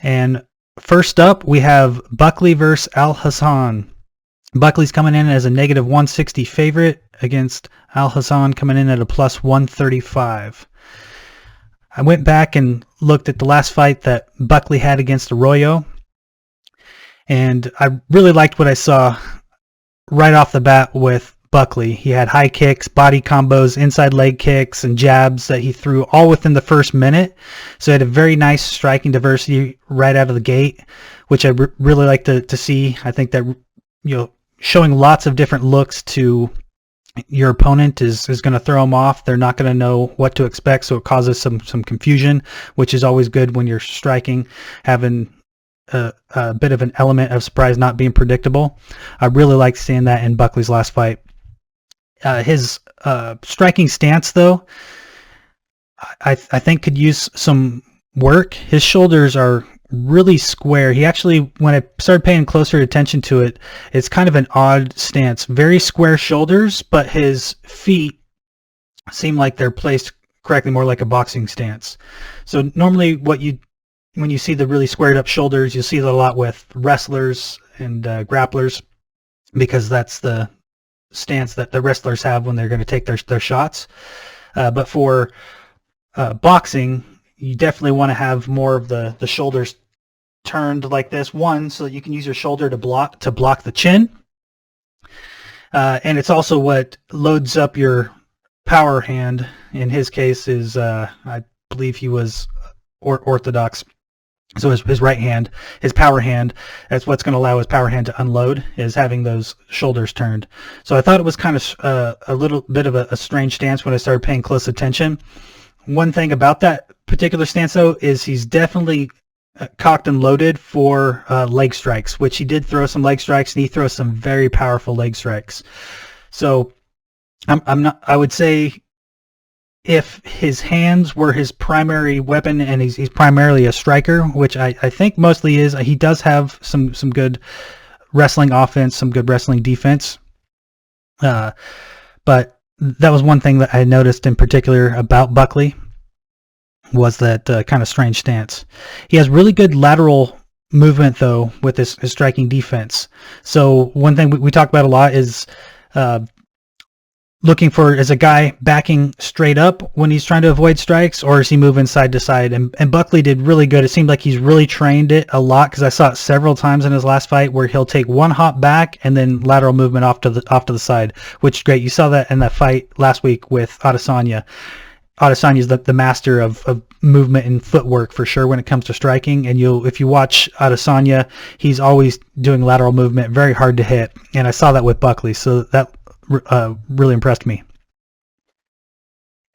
And first up, we have Buckley versus Alhassan. Buckley's coming in as a negative 160 favorite against Alhassan coming in at a plus 135. I went back and looked at the last fight that Buckley had against Arroyo, and I really liked what I saw right off the bat with Buckley. He had high kicks, body combos, inside leg kicks, and jabs that he threw all within the first minute. So he had a very nice striking diversity right out of the gate, which I really like to see. I think that, showing lots of different looks to your opponent is going to throw them off. They're not going to know what to expect, so it causes some confusion, which is always good when you're striking, having a bit of an element of surprise, not being predictable. I really like seeing that in Buckley's last fight. His striking stance, though, I think could use some work. His shoulders are really square. He actually, when I started paying closer attention to it, it's kind of an odd stance. Very square shoulders, but his feet seem like they're placed correctly, more like a boxing stance. So normally when you see the really squared up shoulders, you'll see that a lot with wrestlers and grapplers, because that's the stance that the wrestlers have when they're going to take their shots. But for boxing, you definitely want to have more of the shoulders turned like this. One, so that you can use your shoulder to block the chin. And it's also what loads up your power hand. In his case is, I believe he was orthodox. So his right hand, his power hand, that's what's going to allow his power hand to unload, is having those shoulders turned. So I thought it was kind of a little bit of a strange stance when I started paying close attention. One thing about that particular stance, though, is he's definitely cocked and loaded for leg strikes, which he did throw some leg strikes, and he throws some very powerful leg strikes. So I would say, if his hands were his primary weapon, and he's primarily a striker, which I think mostly is, he does have some good wrestling offense, some good wrestling defense. But that was one thing that I noticed in particular about Buckley, was that kind of strange stance. He has really good lateral movement, though, with his striking defense. So one thing we talk about a lot is looking for, is a guy backing straight up when he's trying to avoid strikes, or is he moving side to side? And Buckley did really good. It seemed like he's really trained it a lot, because I saw it several times in his last fight where he'll take one hop back and then lateral movement off to the side, which is great. You saw that in that fight last week with Adesanya. Adesanya is the master of movement and footwork for sure when it comes to striking. And if you watch Adesanya, he's always doing lateral movement, very hard to hit. And I saw that with Buckley, so that really impressed me.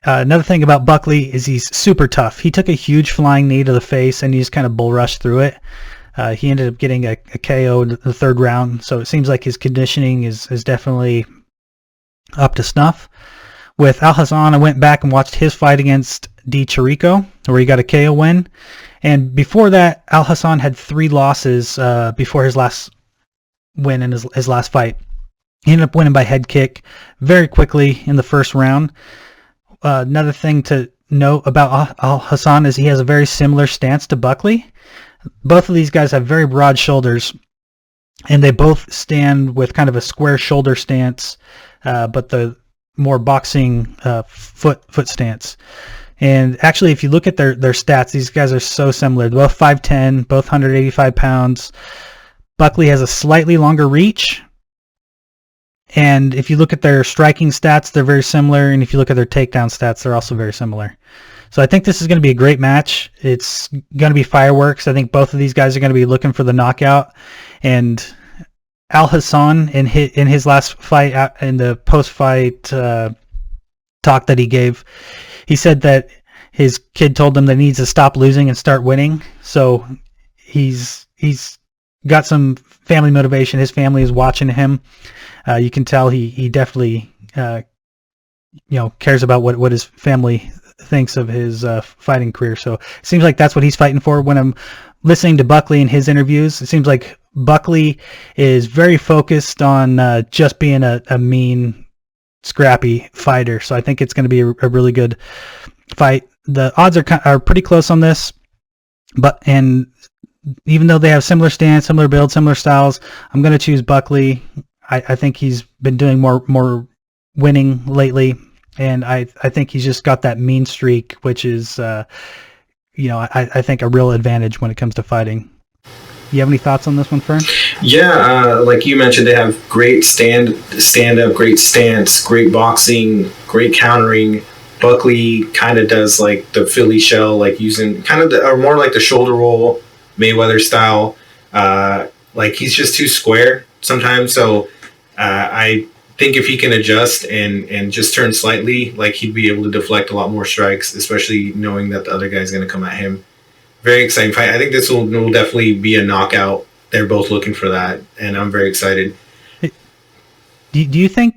Another thing about Buckley is he's super tough. He took a huge flying knee to the face, and he just kind of bull rushed through it. He ended up getting a KO in the third round, so it seems like his conditioning is definitely up to snuff. With Alhassan, I went back and watched his fight against Di Chirico, where he got a KO win. And before that, Alhassan had 3 losses before his last win in his last fight. He ended up winning by head kick very quickly in the first round. Another thing to note about Alhassan is he has a very similar stance to Buckley. Both of these guys have very broad shoulders, and they both stand with kind of a square shoulder stance, but the more boxing foot stance. And actually, if you look at their stats, these guys are so similar. They're both 5'10", both 185 pounds. Buckley has a slightly longer reach. And if you look at their striking stats, they're very similar. And if you look at their takedown stats, they're also very similar. So I think this is going to be a great match. It's going to be fireworks. I think both of these guys are going to be looking for the knockout. And Alhassan, in his last fight, in the post-fight talk that he gave, he said that his kid told him that he needs to stop losing and start winning. So he's got some family motivation. His family is watching him. You can tell he definitely cares about what his family thinks of his fighting career. So it seems like that's what he's fighting for. When I'm listening to Buckley in his interviews, it seems like Buckley is very focused on just being a mean, scrappy fighter. So I think it's going to be a really good fight. The odds are pretty close on this, and even though they have similar stance, similar build, similar styles, I'm going to choose Buckley. I think he's been doing more winning lately, and I think he's just got that mean streak, which is, I think a real advantage when it comes to fighting. You have any thoughts on this one, Fern? Yeah, like you mentioned, they have great stand up, great stance, great boxing, great countering. Buckley kind of does like the Philly shell, like using kind of or more like the shoulder roll, Mayweather style. Like he's just too square sometimes. So I think if he can adjust and just turn slightly, like he'd be able to deflect a lot more strikes, especially knowing that the other guy's going to come at him. Very exciting fight. I think this will definitely be a knockout. They're both looking for that, and I'm very excited. Do you think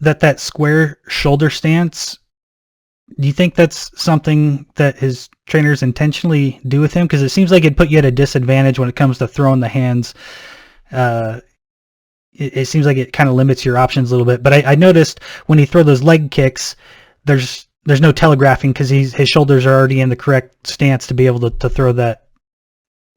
that square shoulder stance, do you think that's something that his trainers intentionally do with him? Because it seems like it'd put you at a disadvantage when it comes to throwing the hands. It seems like it kind of limits your options a little bit. But I noticed when he throw those leg kicks, there's no telegraphing because his shoulders are already in the correct stance to be able to throw that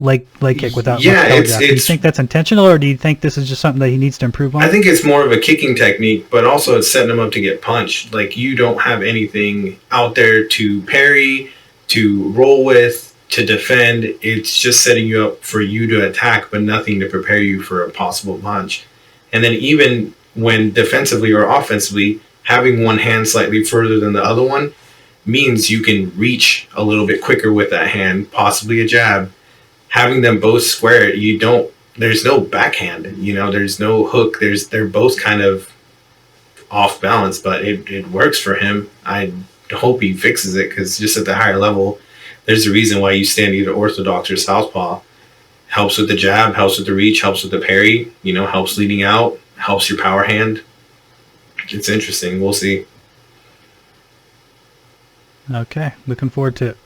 leg kick without much telegraph. Do you think that's intentional, or do you think this is just something that he needs to improve on? I think it's more of a kicking technique, but also it's setting him up to get punched. Like you don't have anything out there to parry, to roll with, to defend. It's just setting you up for you to attack, but nothing to prepare you for a possible punch. And then even when defensively or offensively, having one hand slightly further than the other one means you can reach a little bit quicker with that hand, possibly a jab. Having them both square, there's no backhand, there's no hook. They're both kind of off balance, but it works for him. I hope he fixes it, because just at the higher level, there's a reason why you stand either orthodox or southpaw. Helps with the jab, helps with the reach, helps with the parry, helps leading out, helps your power hand. It's interesting. We'll see. Okay, looking forward to it.